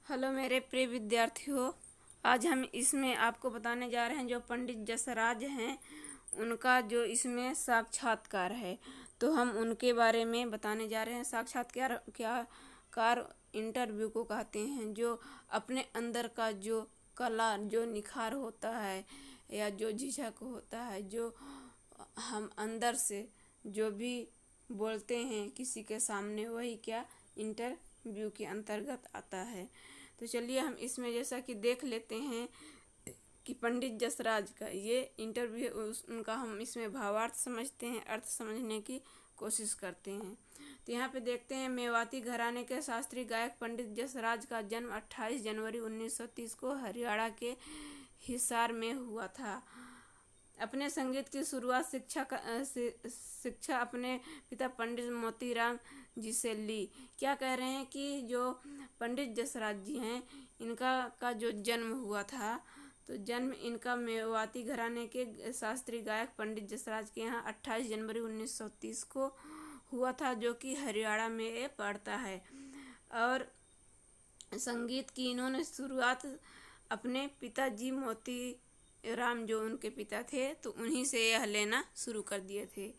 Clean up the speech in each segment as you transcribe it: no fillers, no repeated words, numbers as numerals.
Hello मेरे प्रिय विद्यार्थियों। आज हम इसमें आपको बताने जा रहे हैं जो पंडित जसराज हैं उनका जो इसमें साक्षात्कार है, तो हम उनके बारे में बताने जा रहे हैं। साक्षात्कार क्या कार इंटरव्यू को कहते हैं, जो अपने अंदर का जो कला जो निखार होता है या जो झिझक होता है, जो हम अंदर से जो भी बोलते हैं किसी के सामने, वही क्या इंटरव्यू के अंतर्गत आता है। तो चलिए हम इसमें जैसा कि देख लेते हैं कि पंडित जसराज का ये इंटरव्यू उनका हम इसमें भावार्थ समझते हैं, अर्थ समझने की कोशिश करते हैं। तो यहाँ पे देखते हैं, मेवाती घराने के शास्त्रीय गायक पंडित जसराज का जन्म 28 जनवरी 1930 को हरियाणा के हिसार में हुआ था। अपने संगीत की शुरुआत शिक्षा अपने पिता पंडित मोतीराम जी से ली। क्या कह रहे हैं कि जो पंडित जसराज जी हैं इनका जो जन्म हुआ था, तो जन्म इनका मेवाती घराने के शास्त्रीय गायक पंडित जसराज के यहाँ 28 जनवरी 1930 को हुआ था, जो कि हरियाणा में ये पड़ता है। और संगीत की इन्होंने शुरुआत अपने पिताजी मोती राम जो उनके पिता थे, तो उन्हीं से यह लेना शुरू कर दिए थे।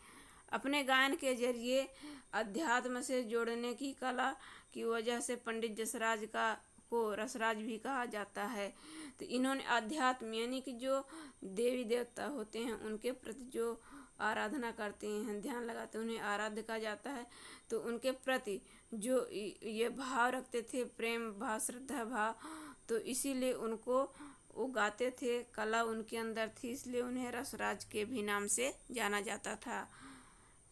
अपने गायन के जरिए अध्यात्म से जोड़ने की कला की वजह से पंडित जसराज का को रसराज भी कहा जाता है। तो इन्होंने अध्यात्म यानी कि जो देवी देवता होते हैं उनके प्रति जो आराधना करते हैं, ध्यान लगाते हैं, उन्हें आराध्य कहा जाता है। तो उनके प्रति जो ये भाव रखते थे, प्रेम भाव, श्रद्धा भाव, तो इसीलिए उनको वो गाते थे, कला उनके अंदर थी, इसलिए उन्हें रसराज के भी नाम से जाना जाता था।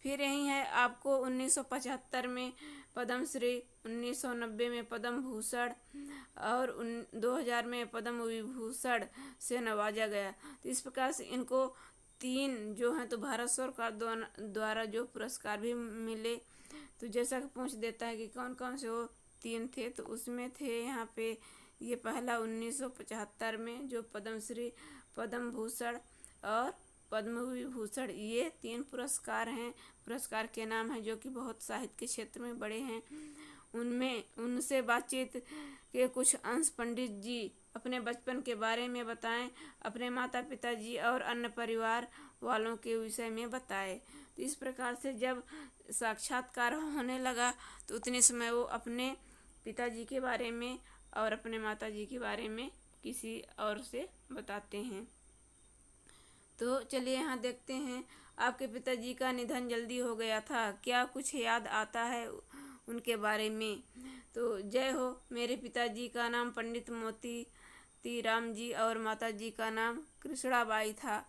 फिर यही है आपको 1975 में पद्मश्री, 1990 में पद्म भूषण और 2000 में पद्म विभूषण से नवाजा गया। तो इस प्रकार से इनको 3 जो हैं तो भारत सरकार द्वारा जो पुरस्कार भी मिले। तो जैसा कि पूछ देता है कि कौन कौन से वो 3 थे, तो उसमें थे यहाँ पे ये पहला 1975 में जो पद्मश्री, पद्म भूषण और पद्म विभूषण, ये 3 पुरस्कार हैं, पुरस्कार के नाम हैं, जो कि बहुत साहित्य के क्षेत्र में बड़े हैं। उनमें उनसे बातचीत के कुछ अंश पंडित जी अपने बचपन के बारे में बताएं, अपने माता पिताजी और अन्य परिवार वालों के विषय में बताए। तो इस प्रकार से जब साक्षात्कार होने लगा तो उतने समय वो अपने पिताजी के बारे में और अपने माताजी के बारे में किसी और से बताते हैं। तो चलिए यहाँ देखते हैं, आपके पिताजी का निधन जल्दी हो गया था, क्या कुछ याद आता है उनके बारे में? तो जय हो, मेरे पिताजी का नाम पंडित मोती राम जी और माताजी का नाम कृष्णाबाई था।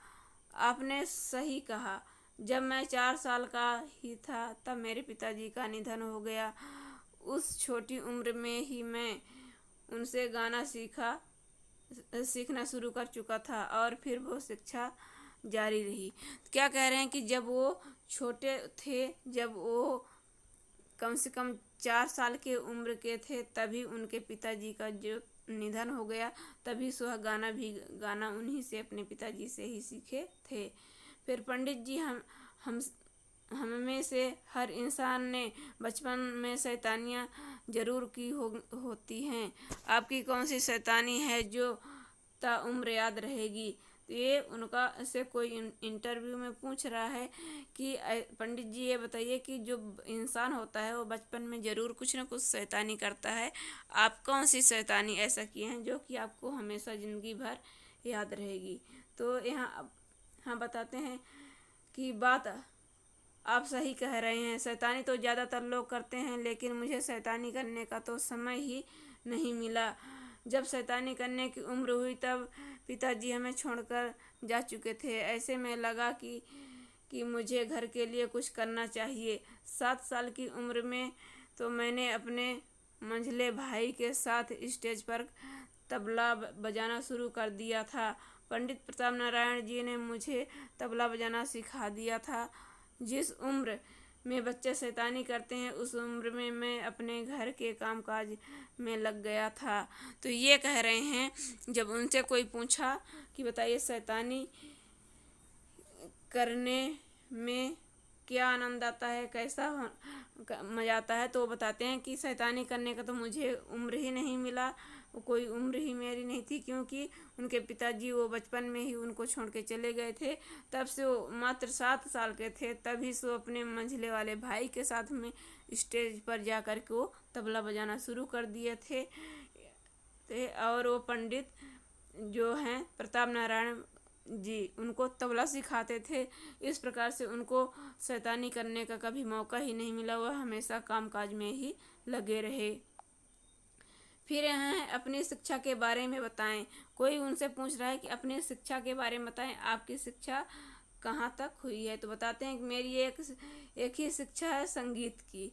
आपने सही कहा, जब मैं 4 साल का ही था तब मेरे पिताजी का निधन हो गया। उस छोटी उम्र में ही मैं उनसे गाना सीखना शुरू कर चुका था और फिर वो शिक्षा जारी रही। क्या कह रहे हैं कि जब वो छोटे थे, जब वो कम से कम 4 साल के उम्र के थे, तभी उनके पिताजी का जो निधन हो गया, तभी वह गाना उन्हीं से, अपने पिताजी से ही सीखे थे। फिर पंडित जी हम में से हर इंसान ने बचपन में शैतानियाँ जरूर की होती हैं। आपकी कौन सी शैतानी है जो ताउम्र याद रहेगी? तो ये उनका से कोई इंटरव्यू में पूछ रहा है कि पंडित जी ये बताइए कि जो इंसान होता है वो बचपन में ज़रूर कुछ ना कुछ शैतानी करता है। आप कौन सी शैतानी ऐसा किए हैं जो कि आपको हमेशा ज़िंदगी भर याद रहेगी? तो यहाँ हाँ बताते हैं कि बात आप सही कह रहे हैं, शैतानी तो ज़्यादातर लोग करते हैं, लेकिन मुझे शैतानी करने का तो समय ही नहीं मिला। जब शैतानी करने की उम्र हुई तब पिताजी हमें छोड़कर जा चुके थे। ऐसे में लगा कि मुझे घर के लिए कुछ करना चाहिए। 7 साल की उम्र में तो मैंने अपने मंझले भाई के साथ स्टेज पर तबला बजाना शुरू कर दिया था। पंडित प्रताप नारायण जी ने मुझे तबला बजाना सिखा दिया था। जिस उम्र में बच्चे शैतानी करते हैं उस उम्र में मैं अपने घर के कामकाज में लग गया था। तो ये कह रहे हैं, जब उनसे कोई पूछा कि बताइए शैतानी करने में क्या आनंद आता है, कैसा मज़ा आता है, तो वो बताते हैं कि शैतानी करने का तो मुझे उम्र ही नहीं मिला। कोई उम्र ही मेरी नहीं थी, क्योंकि उनके पिताजी वो बचपन में ही उनको छोड़ के चले गए थे। तब से वो मात्र 7 साल के थे, तभी से वो अपने मंझले वाले भाई के साथ में स्टेज पर जा कर के वो तबला बजाना शुरू कर दिए थे। और वो पंडित जो हैं प्रताप नारायण जी उनको तबला सिखाते थे। इस प्रकार से उनको शैतानी करने का कभी मौका ही नहीं मिला, वह हमेशा कामकाज में ही लगे रहे। फिर यहाँ अपनी शिक्षा के बारे में बताएं। कोई उनसे पूछ रहा है कि अपनी शिक्षा के बारे में बताएं, आपकी शिक्षा कहाँ तक हुई है। तो बताते हैं कि मेरी एक ही शिक्षा है, संगीत की।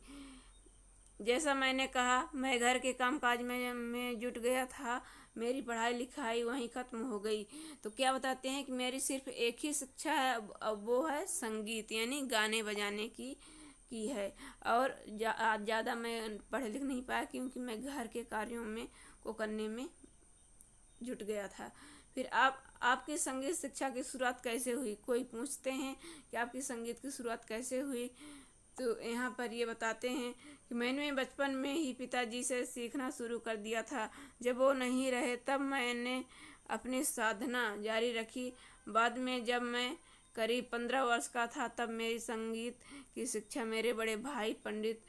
जैसा मैंने कहा, मैं घर के कामकाज में जुट गया था, मेरी पढ़ाई लिखाई वहीं ख़त्म हो गई। तो क्या बताते हैं कि मेरी सिर्फ एक ही शिक्षा है, अब वो है संगीत, यानी गाने बजाने की है। और ज़्यादा मैं पढ़ लिख नहीं पाया, क्योंकि मैं घर के कार्यों में को करने में जुट गया था। फिर आपकी संगीत शिक्षा की शुरुआत कैसे हुई। कोई पूछते हैं कि आपकी संगीत की शुरुआत कैसे हुई। तो यहाँ पर ये बताते हैं कि मैंने बचपन में ही पिताजी से सीखना शुरू कर दिया था। जब वो नहीं रहे तब मैंने अपनी साधना जारी रखी। बाद में जब मैं करीब 15 वर्ष का था, तब मेरी संगीत की शिक्षा मेरे बड़े भाई पंडित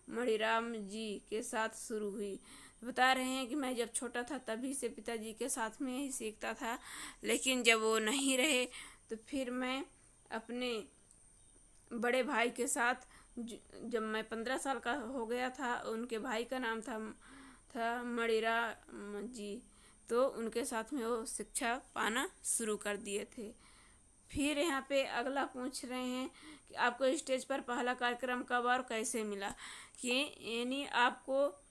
मणिराम जी के साथ शुरू हुई। बता रहे हैं कि मैं जब छोटा था तभी से पिताजी के साथ में ही सीखता था, लेकिन जब वो नहीं रहे तो फिर मैं अपने बड़े भाई के साथ, जब मैं 15 साल का हो गया था, उनके भाई का नाम था मणिराम जी, तो उनके साथ में वो शिक्षा पाना शुरू कर दिए थे। फिर यहाँ पे अगला पूछ रहे हैं कि आपको स्टेज पर पहला कार्यक्रम कब और कैसे मिला। कि यानी आपको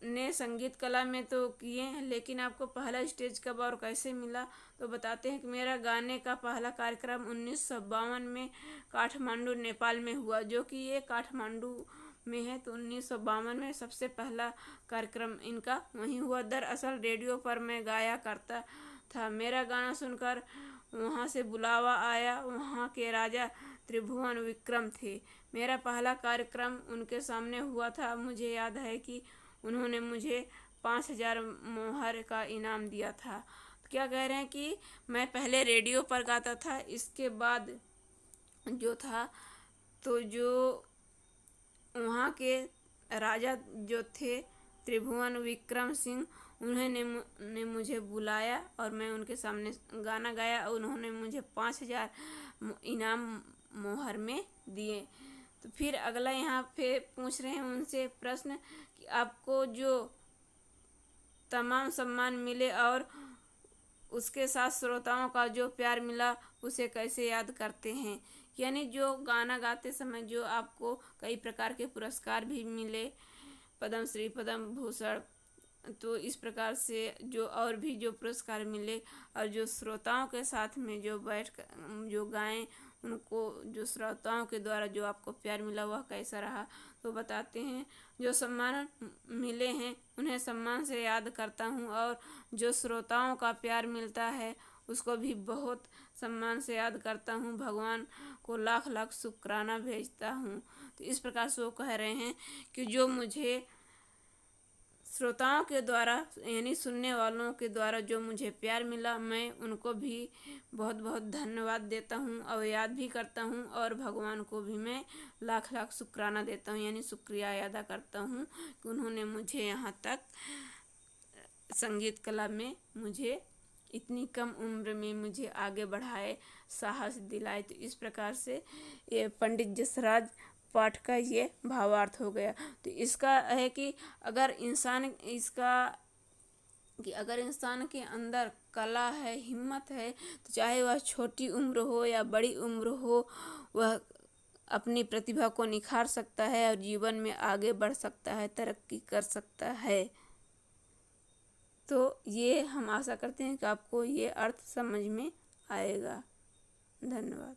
ने संगीत कला में तो किए हैं, लेकिन आपको पहला स्टेज कब और कैसे मिला। तो बताते हैं कि मेरा गाने का पहला कार्यक्रम 1952 में काठमांडू नेपाल में हुआ, जो कि ये काठमांडू में है। तो 1952 में सबसे पहला कार्यक्रम इनका वहीं हुआ। दरअसल रेडियो पर मैं गाया करता था, मेरा गाना सुनकर वहाँ से बुलावा आया। वहाँ के राजा त्रिभुवन विक्रम थे। मेरा पहला कार्यक्रम उनके सामने हुआ था। मुझे याद है कि उन्होंने मुझे 5000 मोहर का इनाम दिया था। तो क्या कह रहे हैं कि मैं पहले रेडियो पर गाता था, इसके बाद जो था तो जो वहाँ के राजा जो थे त्रिभुवन विक्रम सिंह, उन्होंने मुझे बुलाया और मैं उनके सामने गाना गाया। उन्होंने मुझे 5000 इनाम मोहर में दिए। तो फिर अगला यहाँ पे पूछ रहे हैं उनसे प्रश्न कि आपको जो तमाम सम्मान मिले और उसके साथ श्रोताओं का जो प्यार मिला, उसे कैसे याद करते हैं। यानी जो गाना गाते समय जो आपको कई प्रकार के पुरस्कार भी मिले, पद्मश्री, पद्म भूषण, तो इस प्रकार से जो और भी जो पुरस्कार मिले, और जो श्रोताओं के साथ में जो बैठ जो गाएं, उनको जो श्रोताओं के द्वारा जो आपको प्यार मिला वह कैसा रहा। तो बताते हैं जो सम्मान मिले हैं उन्हें सम्मान से याद करता हूँ, और जो श्रोताओं का प्यार मिलता है उसको भी बहुत सम्मान से याद करता हूँ। भगवान को लाख लाख शुक्राना भेजता हूँ। तो इस प्रकार से वो कह रहे हैं कि जो मुझे श्रोताओं के द्वारा यानी सुनने वालों के द्वारा जो मुझे प्यार मिला, मैं उनको भी बहुत बहुत धन्यवाद देता हूँ और याद भी करता हूँ, और भगवान को भी मैं लाख लाख शुक्राना देता हूँ, यानी शुक्रिया अदा करता हूँ कि उन्होंने मुझे यहाँ तक संगीत कला में मुझे इतनी कम उम्र में मुझे आगे बढ़ाए, साहस दिलाए। तो इस प्रकार से ये पंडित जसराज पाठ का ये भावार्थ हो गया। तो इसका है कि अगर इंसान के अंदर कला है, हिम्मत है, तो चाहे वह छोटी उम्र हो या बड़ी उम्र हो, वह अपनी प्रतिभा को निखार सकता है और जीवन में आगे बढ़ सकता है, तरक्की कर सकता है। तो ये हम आशा करते हैं कि आपको ये अर्थ समझ में आएगा। धन्यवाद।